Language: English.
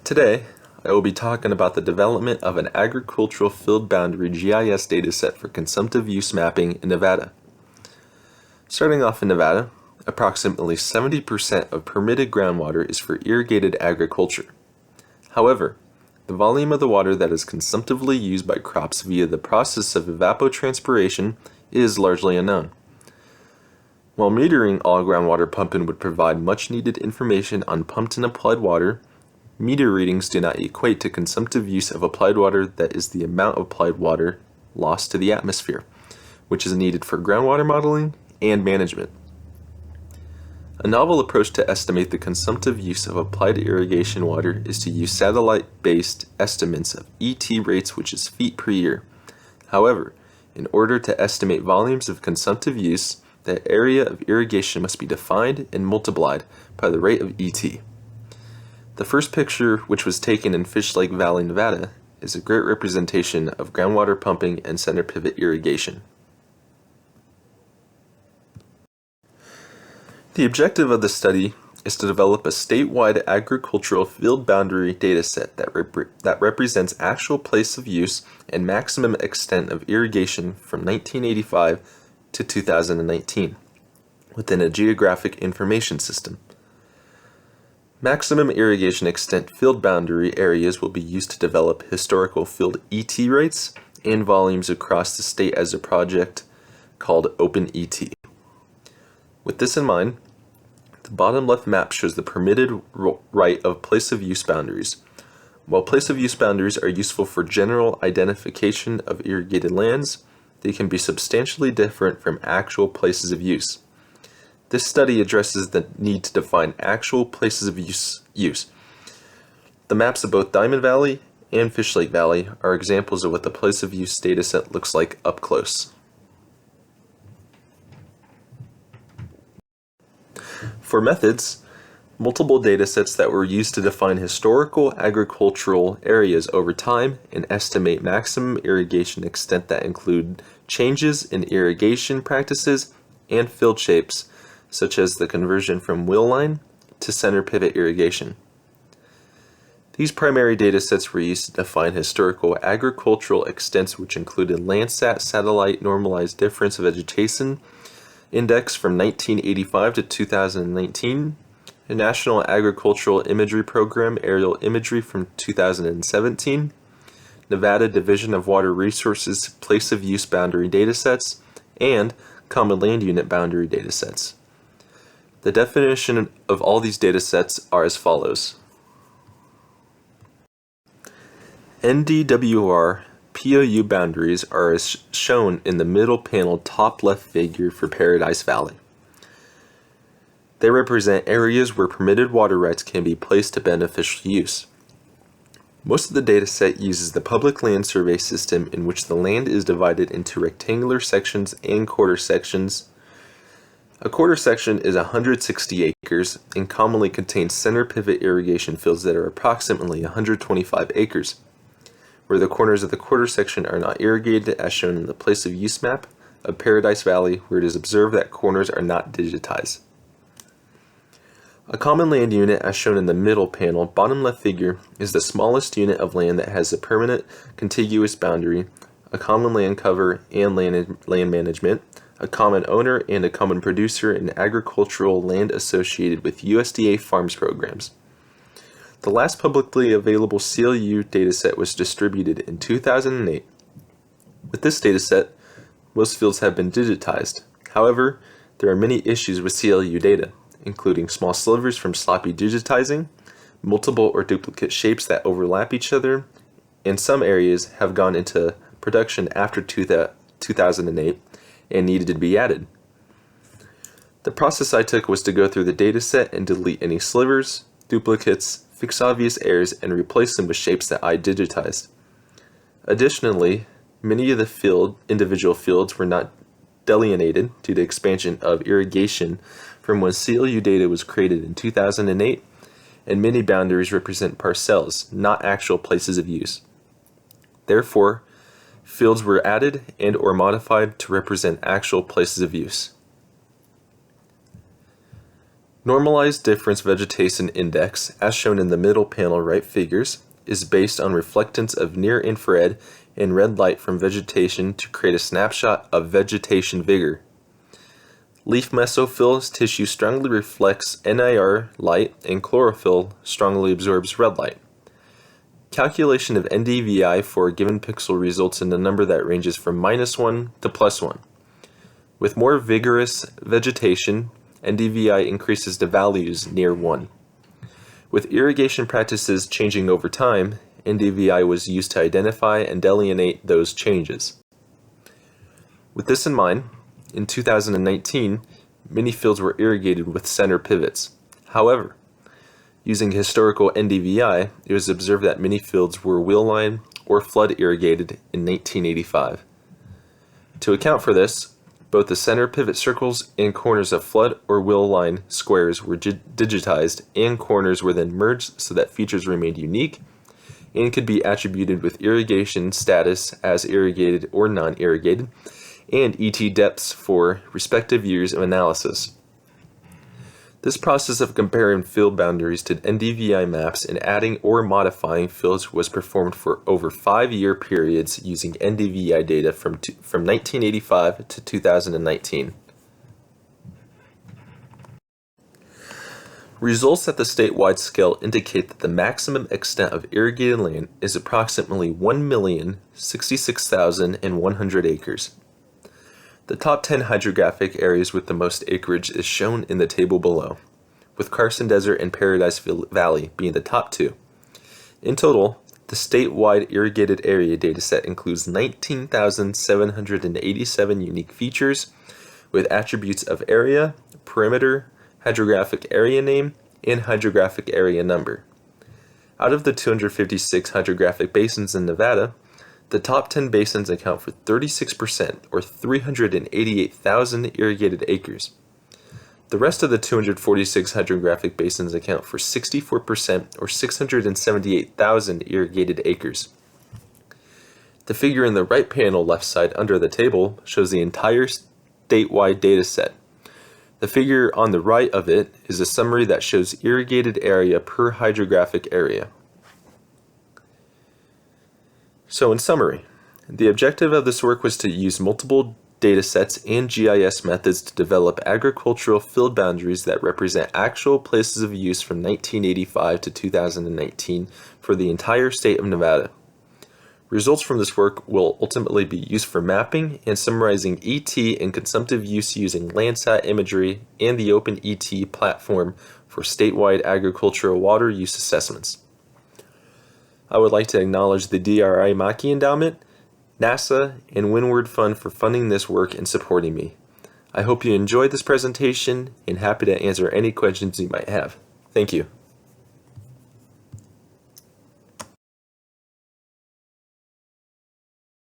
Today, I will be talking about the development of an agricultural field boundary GIS dataset for consumptive use mapping in Nevada. Starting off in Nevada, approximately 70% of permitted groundwater is for irrigated agriculture. However, the volume of the water that is consumptively used by crops via the process of evapotranspiration is largely unknown. While metering all groundwater pumping would provide much needed information on pumped and applied water, meter readings do not equate to consumptive use of applied water that is the amount of applied water lost to the atmosphere, which is needed for groundwater modeling and management. A novel approach to estimate the consumptive use of applied irrigation water is to use satellite-based estimates of ET rates, which is feet per year. However, in order to estimate volumes of consumptive use, the area of irrigation must be defined and multiplied by the rate of ET. The first picture, which was taken in Fish Lake Valley, Nevada, is a great representation of groundwater pumping and center pivot irrigation. The objective of the study is to develop a statewide agricultural field boundary dataset that represents actual place of use and maximum extent of irrigation from 1985 to 2019 within a geographic information system. Maximum irrigation extent field boundary areas will be used to develop historical field ET rates and volumes across the state as a project called Open ET. With this in mind, the bottom left map shows the permitted right of place of use boundaries. While place of use boundaries are useful for general identification of irrigated lands, they can be substantially different from actual places of use. This study addresses the need to define actual places of use. The maps of both Diamond Valley and Fish Lake Valley are examples of what the place of use dataset looks like up close. For methods, multiple datasets that were used to define historical agricultural areas over time and estimate maximum irrigation extent that include changes in irrigation practices and field shapes, such as the conversion from wheel line to center pivot irrigation. These primary datasets were used to define historical agricultural extents, which included Landsat satellite normalized difference of vegetation index from 1985 to 2019, a National Agricultural Imagery Program aerial imagery from 2017, Nevada Division of Water Resources place of use boundary datasets, and Common Land Unit boundary datasets. The definition of all these datasets are as follows. NDWR POU boundaries are as shown in the middle panel top left figure for Paradise Valley. They represent areas where permitted water rights can be placed to beneficial use. Most of the dataset uses the public land survey system, in which the land is divided into rectangular sections and quarter sections. A quarter section is 160 acres and commonly contains center pivot irrigation fields that are approximately 125 acres, where the corners of the quarter section are not irrigated, as shown in the place of use map of Paradise Valley, where it is observed that corners are not digitized. A common land unit, as shown in the middle panel, bottom left figure, is the smallest unit of land that has a permanent contiguous boundary, a common land cover and land management, a common owner, and a common producer in agricultural land associated with USDA farms programs. The last publicly available CLU dataset was distributed in 2008. With this dataset, most fields have been digitized. However, there are many issues with CLU data, including small slivers from sloppy digitizing, multiple or duplicate shapes that overlap each other, and some areas have gone into production after 2008 and needed to be added. The process I took was to go through the dataset and delete any slivers, duplicates, fix obvious errors, and replace them with shapes that I digitized. Additionally, many of the individual fields were not delineated due to expansion of irrigation from when CLU data was created in 2008, and many boundaries represent parcels, not actual places of use. Therefore, fields were added and or modified to represent actual places of use. Normalized difference vegetation index, as shown in the middle panel right figures, is based on reflectance of near-infrared and red light from vegetation to create a snapshot of vegetation vigor. Leaf mesophyll tissue strongly reflects NIR light, and chlorophyll strongly absorbs red light. Calculation of NDVI for a given pixel results in a number that ranges from -1 to +1. With more vigorous vegetation, NDVI increases to values near 1. With irrigation practices changing over time, NDVI was used to identify and delineate those changes. With this in mind, in 2019, many fields were irrigated with center pivots. However, using historical NDVI, it was observed that many fields were wheel line or flood irrigated in 1985. To account for this, both the center pivot circles and corners of flood or wheel line squares were digitized, and corners were then merged so that features remained unique and could be attributed with irrigation status as irrigated or non-irrigated, and ET depths for respective years of analysis. This process of comparing field boundaries to NDVI maps and adding or modifying fields was performed for over 5-year periods using NDVI data from 1985 to 2019. Results at the statewide scale indicate that the maximum extent of irrigated land is approximately 1,066,100 acres. The top 10 hydrographic areas with the most acreage is shown in the table below, with Carson Desert and Paradise Valley being the top 2. In total, the statewide irrigated area dataset includes 19,787 unique features with attributes of area, perimeter, hydrographic area name, and hydrographic area number. Out of the 256 hydrographic basins in Nevada, the top 10 basins account for 36%, or 388,000 irrigated acres. The rest of the 246 hydrographic basins account for 64%, or 678,000 irrigated acres. The figure in the right panel left side under the table shows the entire statewide data set. The figure on the right of it is a summary that shows irrigated area per hydrographic area. So in summary, the objective of this work was to use multiple datasets and GIS methods to develop agricultural field boundaries that represent actual places of use from 1985 to 2019 for the entire state of Nevada. Results from this work will ultimately be used for mapping and summarizing ET and consumptive use using Landsat imagery and the Open ET platform for statewide agricultural water use assessments. I would like to acknowledge the DRI Mackey Endowment, NASA, and Windward Fund for funding this work and supporting me. I hope you enjoyed this presentation and happy to answer any questions you might have. Thank you.